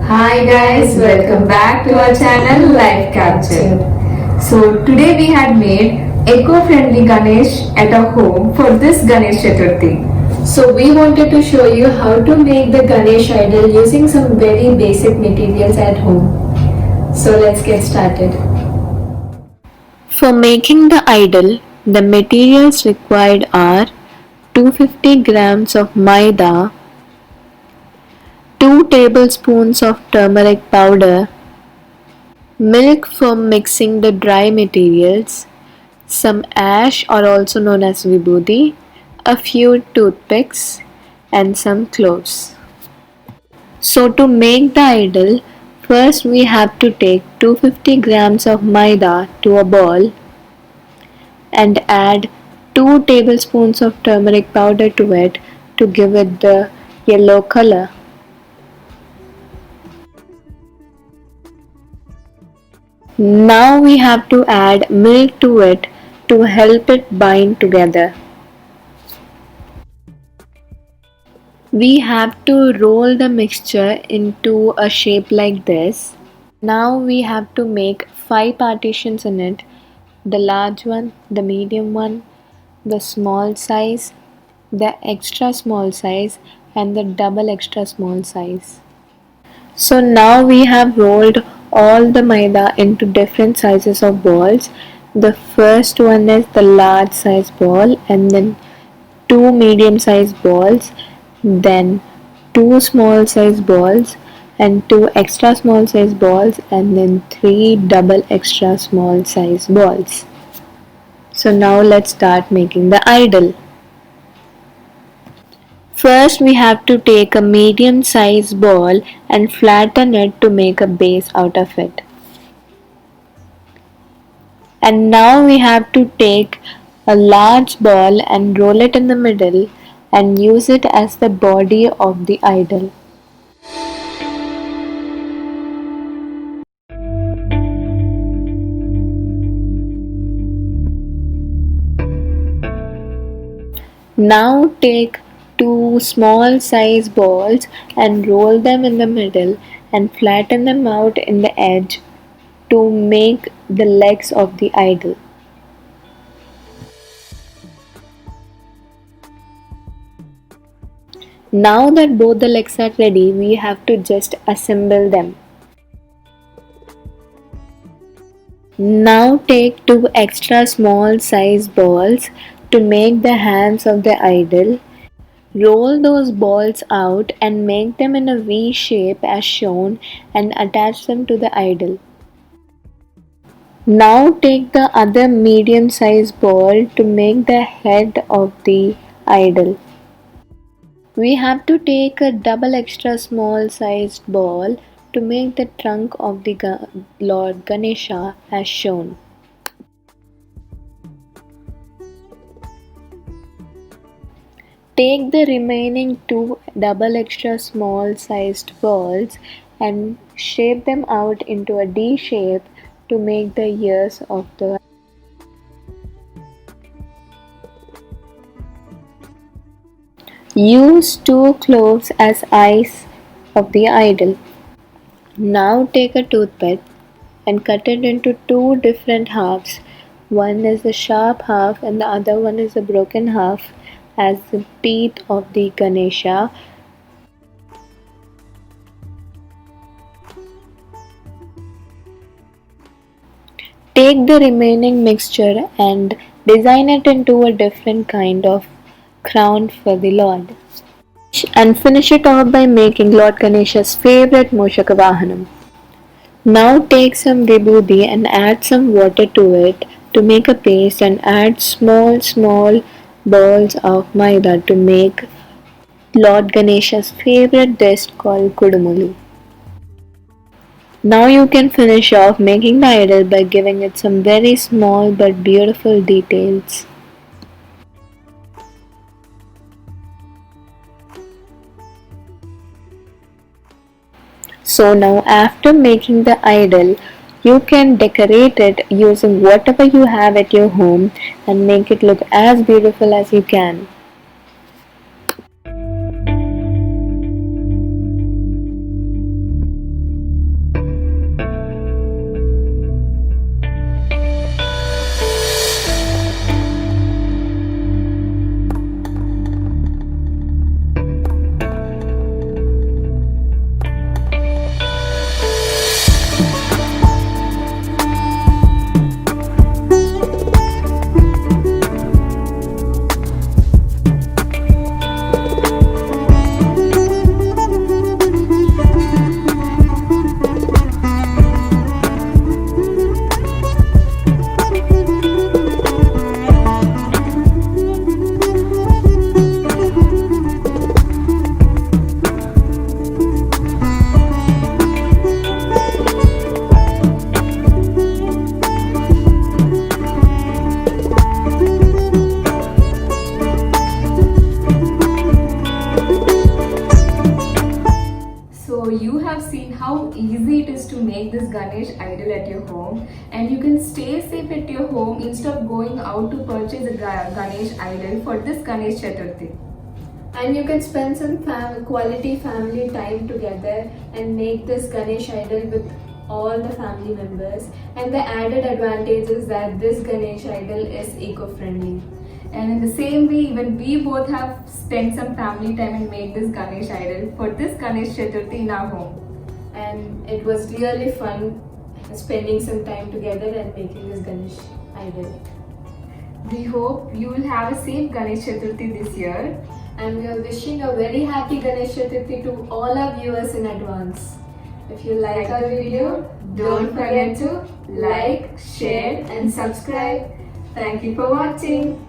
Hi guys, welcome back to our channel Life Captured. So today we had made eco-friendly Ganesh at our home for this Ganesh Chaturthi. So we wanted to show you how to make the Ganesh idol using some very basic materials at home. So let's get started. For making the idol, the materials required are 250 grams of maida, 2 tablespoons of turmeric powder, milk for mixing the dry materials, some ash or also known as vibhuti, a few toothpicks, and some cloves. So to make the idol, first we have to take 250 grams of maida to a bowl and add 2 tablespoons of turmeric powder to it to give it the yellow color. Now we have to add milk to it to help it bind together. We have to roll the mixture into a shape like this. Now we have to make 5 partitions in it: the large one, the medium one, the small size, the extra small size, and the double extra small size. So now we have rolled all the maida into different sizes of balls. The first one is the large size ball, and then 2 medium size balls, then 2 small size balls, and 2 extra small size balls, and then 3 double extra small size balls. So now let's start making the idol. First we have to take a medium size ball and flatten it to make a base out of it. And now we have to take a large ball and roll it in the middle and use it as the body of the idol. Now take 2 small size balls and roll them in the middle and flatten them out in the edge to make the legs of the idol. Now that both the legs are ready, we have to just assemble them. Now take 2 extra small size balls to make the hands of the idol. Roll those balls out and make them in a V shape as shown and attach them to the idol. Now take the other medium sized ball to make the head of the idol. We have to take a double extra small sized ball to make the trunk of the Lord Ganesha as shown. Take the remaining 2 double extra small sized balls and shape them out into a D shape to make the ears of the. Use 2 cloves as eyes of the idol. Now take a toothpick and cut it into 2 different halves. One is the sharp half and the other one is the broken half as the teeth of the Ganesha. Take the remaining mixture and design it into a different kind of crown for the Lord. And finish it off by making Lord Ganesha's favorite Moshaka Vahanam. Now take some vibhuti and add some water to it to make a paste and add small balls of maida to make Lord Ganesha's favorite dish called kudumulu. Now you can finish off making the idol by giving it some very small but beautiful details. So now after making the idol, you can decorate it using whatever you have at your home and make it look as beautiful as you can. how easy it is to make this Ganesh idol at your home, and you can stay safe at your home instead of going out to purchase a Ganesh idol for this Ganesh Chaturthi. And you can spend some quality family time together and make this Ganesh idol with all the family members. And the added advantage is that this Ganesh idol is eco-friendly. And in the same way, even we both have spent some family time and made this Ganesh idol for this Ganesh Chaturthi in our home. And it was really fun spending some time together and making this Ganesh idol. We hope you will have a safe Ganesh Chaturthi this year. And we are wishing a very happy Ganesh Chaturthi to all our viewers in advance. If you like our video, don't forget to like, share and subscribe. Thank you for watching.